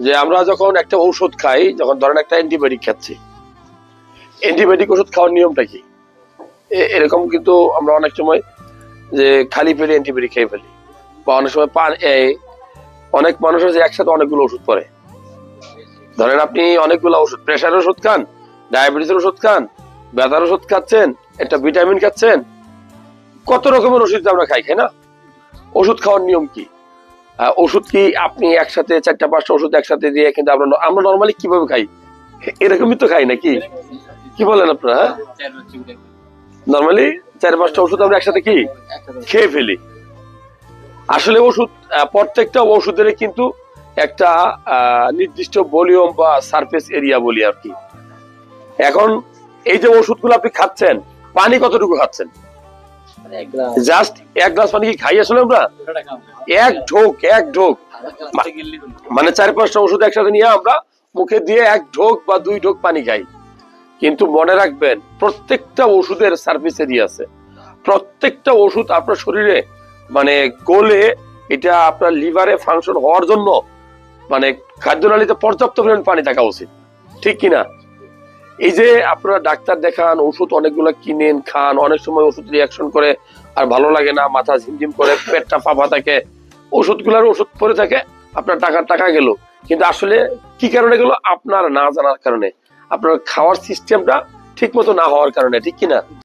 যে আমরা যখন একটা ঔষধ খাই, যখন ধরেন একটা অ্যান্টিবায়োটিক খাচ্ছি, অ্যান্টিবায়োটিক ওষুধ খাওয়ার নিয়মটা কি? এরকম কিন্তু আমরা অনেক সময় যে খালি পেটে অ্যান্টিবায়োটিক খেয়ে ফেলি, বা অনেক সময় অনেক মানুষ আছে একসাথে অনেকগুলো ওষুধ পরে। ধরেন আপনি অনেকগুলো ওষুধ, প্রেশারের ওষুধ খান, ডায়াবেটিসের ওষুধ খান, ব্যথার ওষুধ খাচ্ছেন, একটা ভিটামিন খাচ্ছেন, কত রকমের ওষুধ আমরা খাই না? ওষুধ খাওয়ার নিয়ম কি? ওষুধ কি আপনি একসাথে 4-5টা ওষুধ একসাথে দিয়ে, কিন্তু আমরা নর্মালি কিভাবে খাই? এরকমই তো খাই নাকি? কি বলেন আপনারা? নর্মালি 4-5টা ওষুধ আমরা একসাথে কি খেয়ে ফেলি। আসলে ওষুধ, প্রত্যেকটা ওষুধের কিন্তু একটা নির্দিষ্ট ভলিউম বা সারফেস এরিয়া বলি আর কি। এখন এই যে ওষুধগুলো আপনি খাচ্ছেন, পানি কতটুকু খাচ্ছেন? জাস্ট 1 গ্লাস পানি কি খাই আসলে আমরা? এক ঢোক মানে 4-5টা ওষুধ একসাথে নিয়ে আমরা মুখে দিয়ে 1 ঢোক বা 2 ঢোক পানি খাই। কিন্তু মনে রাখবেন, প্রত্যেকটা ওষুধের সার্ভিস এরিয়া আছে। প্রত্যেকটা ওষুধ আপনার শরীরে মানে গলে এটা আপনার লিভারে ফাংশন হওয়ার জন্য মানে খাদ্যনালীতে পর্যাপ্ত পরিমাণ পানি থাকা উচিত, ঠিক কিনা? এই যে আপনারা ডাক্তার দেখান, ওষুধ অনেকগুলো কিনেন, খান, অনেক সময় ওষুধ রিয়াকশন করে আর ভালো লাগে না, মাথা ঝিমঝিম করে, পেটটা ফাঁপা থাকে, ওষুধগুলোর ওষুধ পরে থাকে, আপনার টাকা গেল। কিন্তু আসলে কি কারণে গেল? আপনার না জানার কারণে, আপনার খাওয়ার সিস্টেমটা ঠিক মতো না হওয়ার কারণে, ঠিক কিনা?